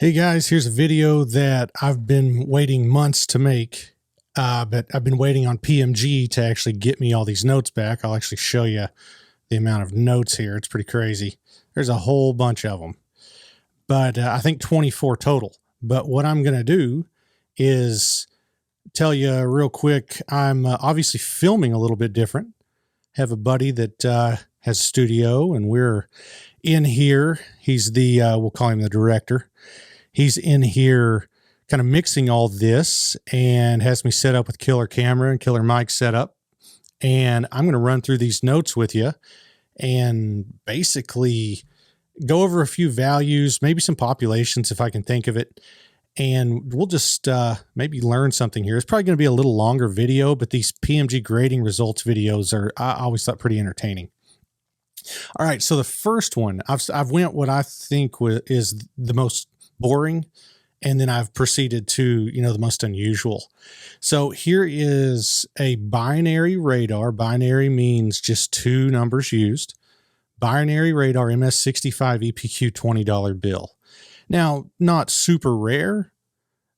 Hey guys, here's a video that I've been waiting months to make, but I've been waiting on PMG to actually get me all these notes back. I'll actually show you the amount of notes here. It's pretty crazy. There's a whole bunch of them, but I think 24 total. But what I'm going to do is tell you real quick, I'm obviously filming a little bit different. Have a buddy that has a studio, and we're in here. He's the, we'll call him the director. He's in here kind of mixing all this and has me set up with killer camera and killer mic setup. And I'm going to run through these notes with you and basically go over a few values, maybe some populations if I can think of it. And we'll just maybe learn something here. It's probably going to be a little longer video, but these PMG grading results videos are, I always thought, pretty entertaining. All right, so the first one, I've went what I think is the most boring, and then I've proceeded to, the most unusual. So here is a binary radar. Binary means just two numbers used. Binary radar MS65 EPQ $20 bill. Now, not super rare,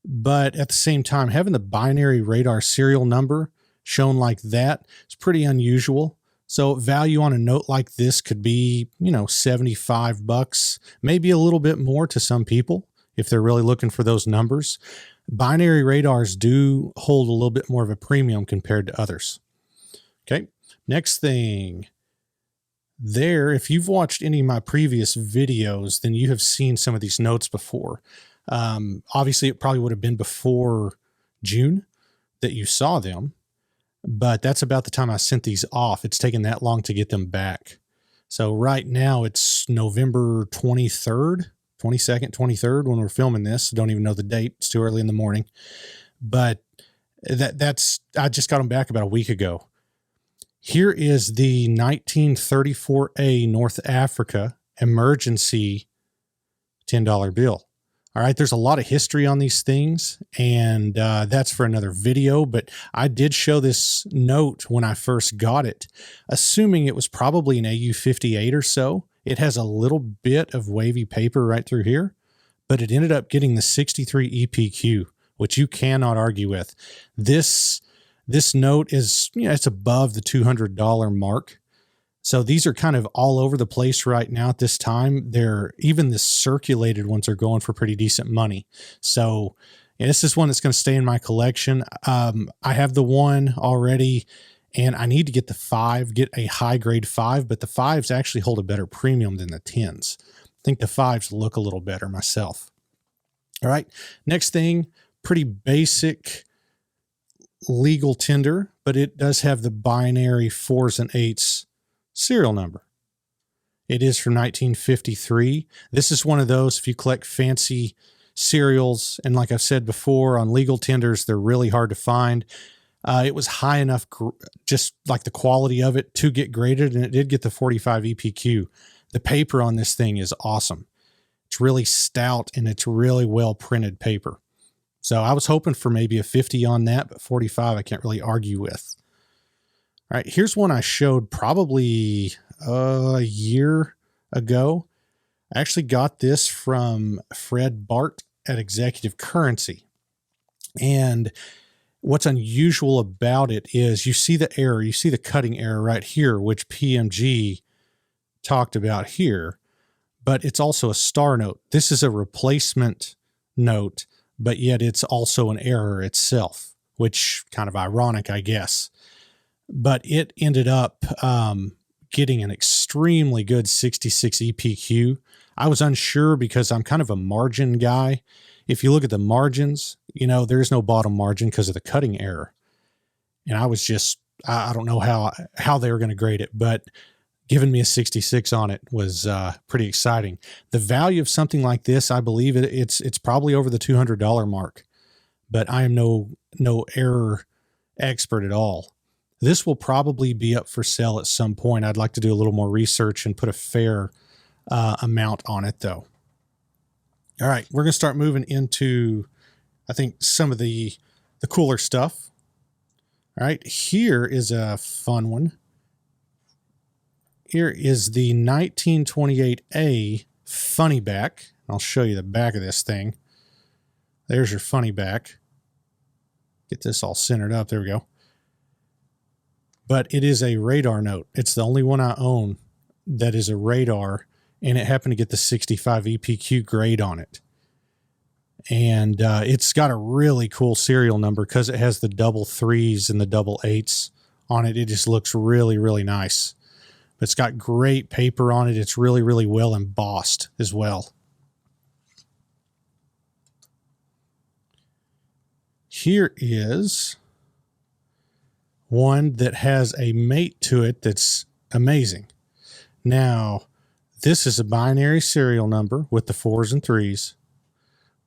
but at the same time, having the binary radar serial number shown like that is pretty unusual. So value on a note like this could be, $75, maybe a little bit more to some people if they're really looking for those numbers. Binary radars do hold a little bit more of a premium compared to others. Okay, next thing. There, if you've watched any of my previous videos, then you have seen some of these notes before. Obviously, it probably would have been before June that you saw them, but that's about the time I sent these off. It's taken that long to get them back. So right now it's November 23rd, 22nd, 23rd when we're filming this. Don't even know the date. It's too early in the morning. But I just got them back about a week ago. Here is the 1934A North Africa emergency $10 bill. All right, there's a lot of history on these things, and that's for another video, but I did show this note when I first got it, assuming it was probably an AU58 or so. It has a little bit of wavy paper right through here, but it ended up getting the 63 EPQ, which you cannot argue with. This note is, it's above the $200 mark. So these are kind of all over the place right now at this time. Even the circulated ones are going for pretty decent money. So this is one that's going to stay in my collection. I have the one already, and I need to get the 5, get a high grade 5, but the 5s actually hold a better premium than the 10s. I think the 5s look a little better myself. All right, next thing, pretty basic legal tender, but it does have the binary 4s and 8s serial number. It is from 1953. This is one of those, if you collect fancy serials, and like I've said before, on legal tenders, they're really hard to find. It was high enough, just like the quality of it, to get graded, and it did get the 45 EPQ. The paper on this thing is awesome. It's really stout, and it's really well printed paper. So I was hoping for maybe a 50 on that, but 45 I can't really argue with. All right, here's one I showed probably a year ago. I actually got this from Fred Bart at Executive Currency. And what's unusual about it is you see the error, you see the cutting error right here, which PMG talked about here, but it's also a star note. This is a replacement note, but yet it's also an error itself, which kind of ironic, I guess. But it ended up getting an extremely good 66 EPQ. I was unsure because I'm kind of a margin guy. If you look at the margins, there's no bottom margin because of the cutting error. And I was just, I don't know how they were going to grade it, but giving me a 66 on it was pretty exciting. The value of something like this, I believe it's probably over the $200 mark, but I am no error expert at all. This will probably be up for sale at some point. I'd like to do a little more research and put a fair amount on it, though. All right, we're going to start moving into, I think, some of the cooler stuff. All right, here is a fun one. Here is the 1928A Funny Back. I'll show you the back of this thing. There's your funny back. Get this all centered up. There we go. But it is a radar note. It's the only one I own that is a radar, and it happened to get the 65 EPQ grade on it. And it's got a really cool serial number because it has the double 3s and the double 8s on it. It just looks really, really nice. But it's got great paper on it. It's really, really well embossed as well. Here is one that has a mate to it that's amazing. Now, this is a binary serial number with the 4s and 3s.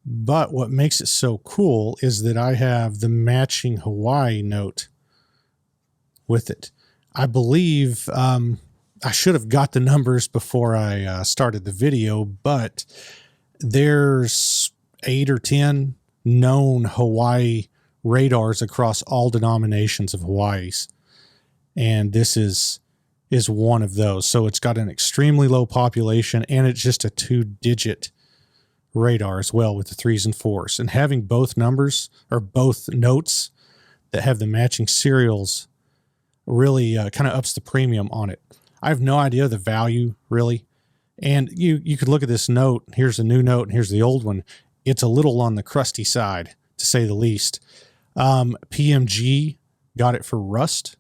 But what makes it so cool is that I have the matching Hawaii note with it. I believe I should have got the numbers before I started the video, but there's 8 or 10 known Hawaii radars across all denominations of Hawaii's. And this is one of those. So it's got an extremely low population, and it's just a 2-digit radar as well with the 3s and 4s. And having both numbers or both notes that have the matching serials really kind of ups the premium on it. I have no idea the value really. And you could look at this note. Here's the new note and here's the old one. It's a little on the crusty side, to say the least. PMG got it for rust.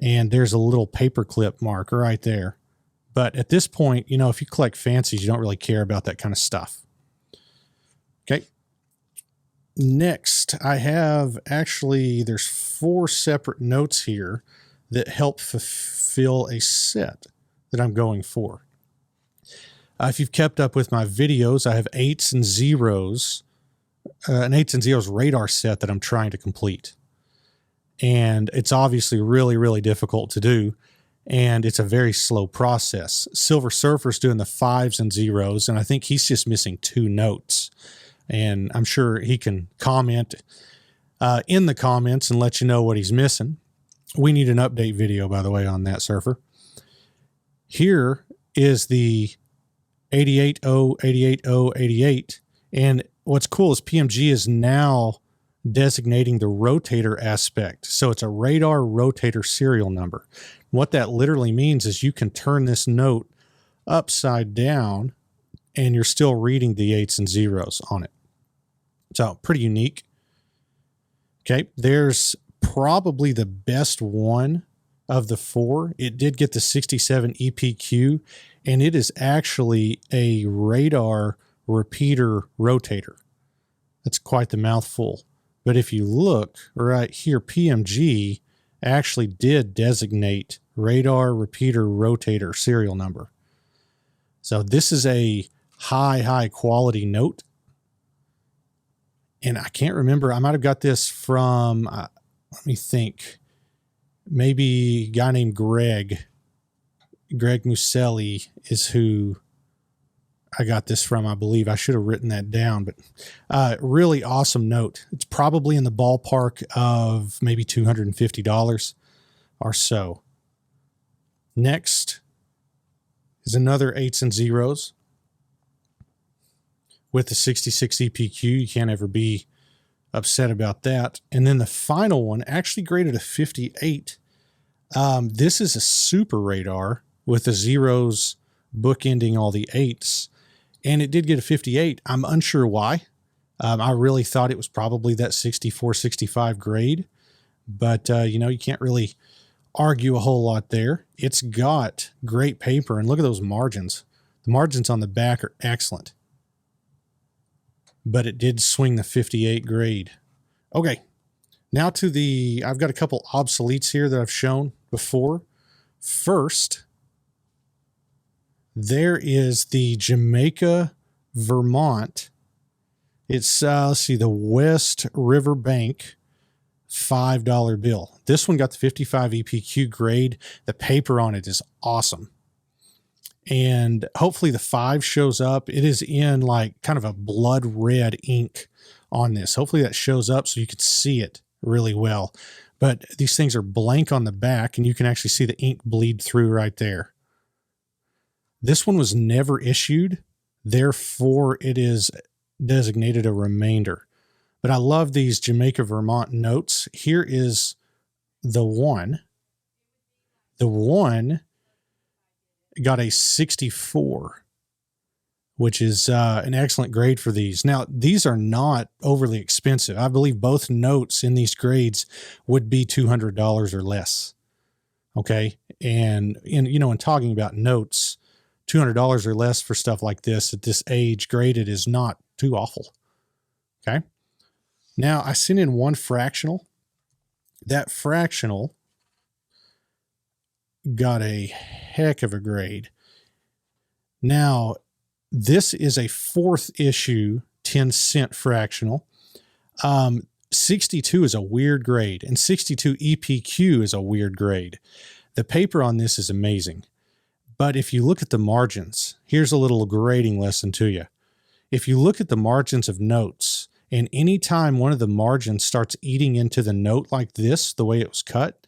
And there's a little paperclip mark right there. But at this point, you know, if you collect fancies, you don't really care about that kind of stuff. Okay. Next, I have there's 4 separate notes here that help fulfill a set that I'm going for. If you've kept up with my videos, I have 8s and 0s, an 8s and 0s radar set that I'm trying to complete. And it's obviously really, really difficult to do. And it's a very slow process. Silver Surfer's doing the 5s and 0s, and I think he's just missing 2 notes. And I'm sure he can comment in the comments and let you know what he's missing. We need an update video, by the way, on that, Surfer. Here is the 88.0, 88.0, 88. And what's cool is PMG is now designating the rotator aspect. So it's a radar rotator serial number. What that literally means is you can turn this note upside down and you're still reading the 8s and 0s on it. So pretty unique. Okay, there's probably the best one of the 4. It did get the 67 EPQ, and it is actually a radar repeater rotator. That's quite the mouthful. But if you look right here, PMG actually did designate radar repeater rotator serial number. So this is a high quality note. And I can't remember. I might have got this from, let me think, maybe a guy named Greg Muselli is who I got this from, I believe. I should have written that down, but really awesome note. It's probably in the ballpark of maybe $250 or so. Next is another 8s and 0s with the 66 EPQ. You can't ever be upset about that. And then the final one actually graded a 58. This is a super radar with the 0s bookending all the 8s. And it did get a 58. I'm unsure why. I really thought it was probably that 64, 65 grade. But, you know, you can't really argue a whole lot there. It's got great paper. And look at those margins. The margins on the back are excellent. But it did swing the 58 grade. Okay. Now to I've got a couple obsoletes here that I've shown before. First, there is the Jamaica, Vermont. It's, let's see, the West River Bank $5 bill. This one got the 55 EPQ grade. The paper on it is awesome. And hopefully the 5 shows up. It is in like kind of a blood red ink on this. Hopefully that shows up so you can see it really well. But these things are blank on the back, and you can actually see the ink bleed through right there. This one was never issued Therefore, it is designated a remainder. But I love these Jamaica, Vermont notes. Here is the one. The one got a 64, which is an excellent grade for these. Now, these are not overly expensive. I believe both notes in these grades would be $200 or less. Okay. And in talking about notes, $200 or less for stuff like this at this age graded is not too awful. Okay. Now I sent in one fractional. That fractional got a heck of a grade. Now, this is a 4th issue 10-cent fractional. 62 is a weird grade, and 62 EPQ is a weird grade. The paper on this is amazing. But if you look at the margins, here's a little grading lesson to you. If you look at the margins of notes, and anytime one of the margins starts eating into the note like this, the way it was cut,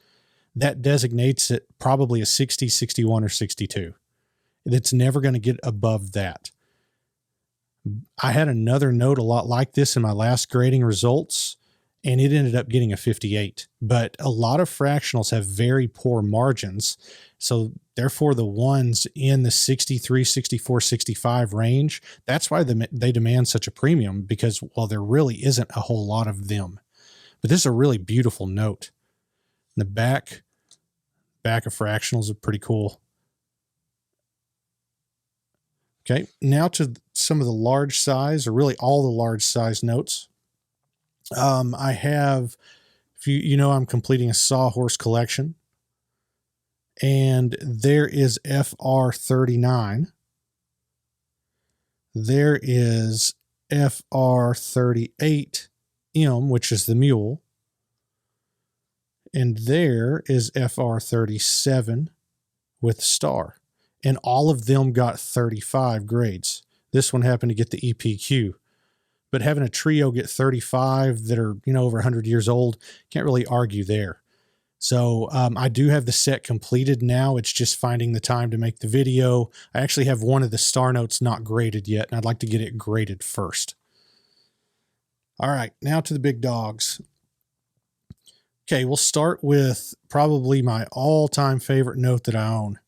that designates it probably a 60, 61, or 62. It's never going to get above that. I had another note a lot like this in my last grading results, and it ended up getting a 58. But a lot of fractionals have very poor margins. So therefore, the ones in the 63, 64, 65 range, that's why they demand such a premium, because, well, there really isn't a whole lot of them. But this is a really beautiful note. The back of fractionals are pretty cool. Okay, now to some of the large size, or really all the large size notes. I have, if I'm completing a Sawhorse collection, and there is FR39. There is FR38M, which is the mule. And there is FR37 with star. And all of them got 35 grades. This one happened to get the EPQ. But having a trio get 35 that are, over 100 years old, can't really argue there. So I do have the set completed now. It's just finding the time to make the video. I actually have one of the star notes not graded yet, and I'd like to get it graded first. All right, now to the big dogs. Okay, we'll start with probably my all-time favorite note that I own.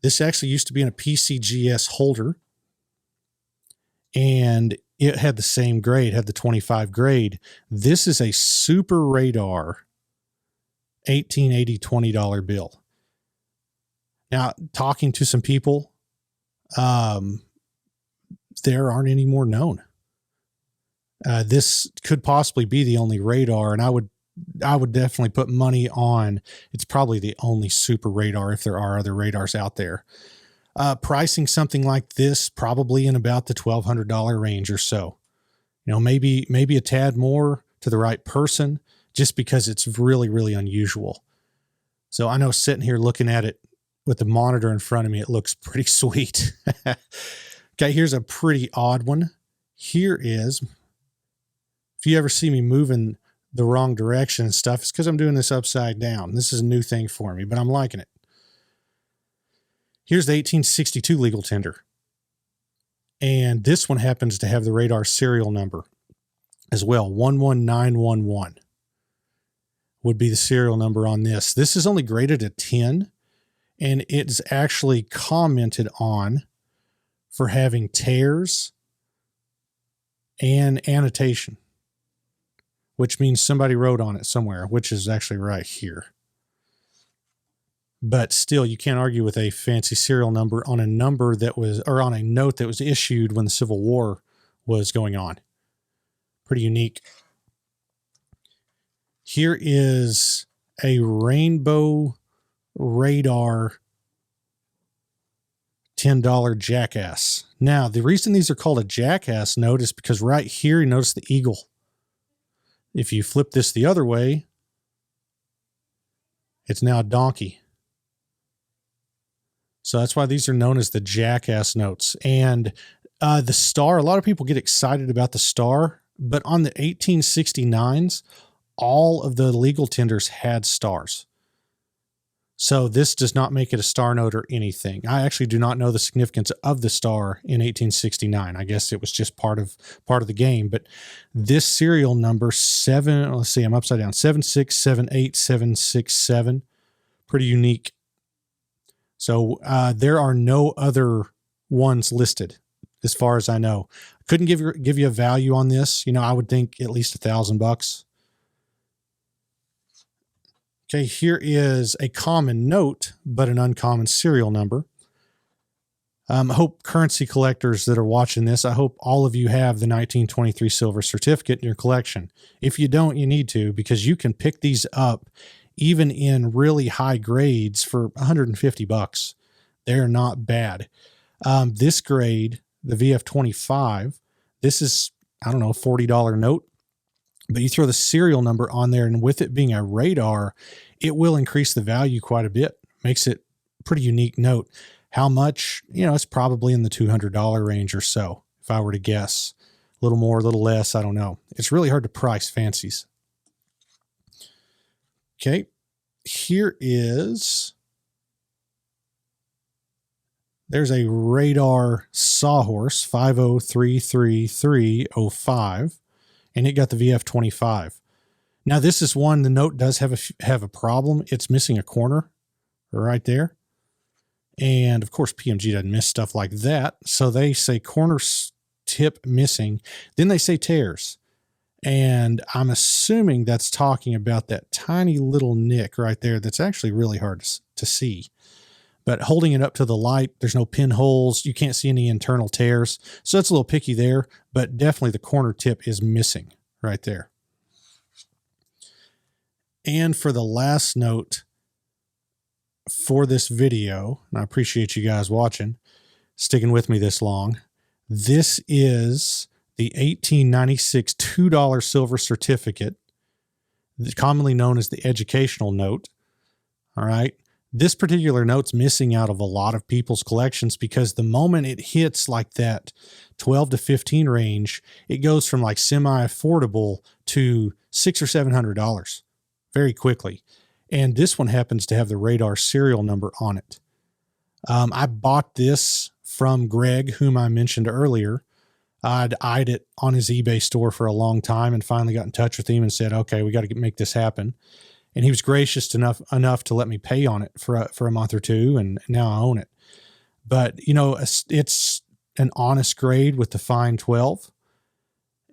This actually used to be in a PCGS holder, and it had the same grade, had the 25 grade. This is a Super Radar 1880 $20 bill. Now, talking to some people, there aren't any more known. This could possibly be the only radar, and I would definitely put money on it's probably the only Super Radar if there are other radars out there. Pricing something like this probably in about the $1,200 range or so. Maybe a tad more to the right person, just because it's really, really unusual. So I know sitting here looking at it with the monitor in front of me, it looks pretty sweet. Okay, here's a pretty odd one. Here is, if you ever see me moving the wrong direction and stuff, it's because I'm doing this upside down. This is a new thing for me, but I'm liking it. Here's the 1862 legal tender. And this one happens to have the radar serial number as well. 11911 would be the serial number on this. This is only graded a 10, and it's actually commented on for having tears and annotation, which means somebody wrote on it somewhere, which is actually right here. But still, you can't argue with a fancy serial number on a number that was, or on a note that was issued when the Civil War was going on. Pretty unique. Here is a Rainbow Radar $10 Jackass. Now, the reason these are called a Jackass note is because right here, you notice the eagle. If you flip this the other way, it's now a donkey. So that's why these are known as the Jackass notes. And the star, a lot of people get excited about the star, but on the 1869s, all of the legal tenders had stars. So this does not make it a star note or anything. I actually do not know the significance of the star in 1869. I guess it was just part of the game. But this serial number let's see, I'm upside down, 7678767, pretty unique. So there are no other ones listed as far as I know. Couldn't give you a value on this. I would think at least $1,000. Okay, here is a common note, but an uncommon serial number. I hope currency collectors that are watching this, I hope all of you have the 1923 silver certificate in your collection. If you don't, you need to, because you can pick these up even in really high grades for $150. They're not bad. This grade, the VF25, this is, I don't know, a $40 note. But you throw the serial number on there, and with it being a radar, it will increase the value quite a bit. Makes it a pretty unique note. How much? It's probably in the $200 range or so, if I were to guess. A little more, a little less, I don't know. It's really hard to price fancies. Okay, there's a radar Sawhorse 5033305. And it got the VF25. Now this is one, the note does have a problem. It's missing a corner right there. And of course, PMG doesn't miss stuff like that. So they say corner tip missing. Then they say tears. And I'm assuming that's talking about that tiny little nick right there. That's actually really hard to see. But holding it up to the light, there's no pinholes. You can't see any internal tears. So it's a little picky there, but definitely the corner tip is missing right there. And for the last note for this video, and I appreciate you guys watching, sticking with me this long. This is the 1896 $2 silver certificate, commonly known as the educational note. All right. This particular note's missing out of a lot of people's collections because the moment it hits like that 12 to 15 range, it goes from like semi-affordable to $600 or $700 very quickly. And this one happens to have the radar serial number on it. I bought this from Greg, whom I mentioned earlier. I'd eyed it on his eBay store for a long time and finally got in touch with him and said, okay, we got to make this happen. And he was gracious enough to let me pay on it for a month or two, and now I own it. But it's an honest grade with the fine 12,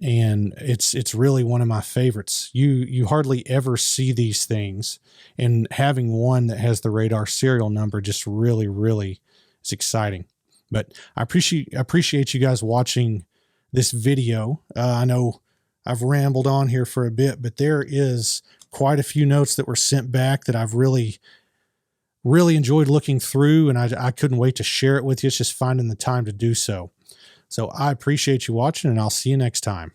and it's really one of my favorites. You hardly ever see these things, and having one that has the radar serial number just really is exciting. But I appreciate you guys watching this video. I know I've rambled on here for a bit, but there is quite a few notes that were sent back that I've really enjoyed looking through, and I couldn't wait to share it with you. It's just finding the time to do so. So I appreciate you watching, and I'll see you next time.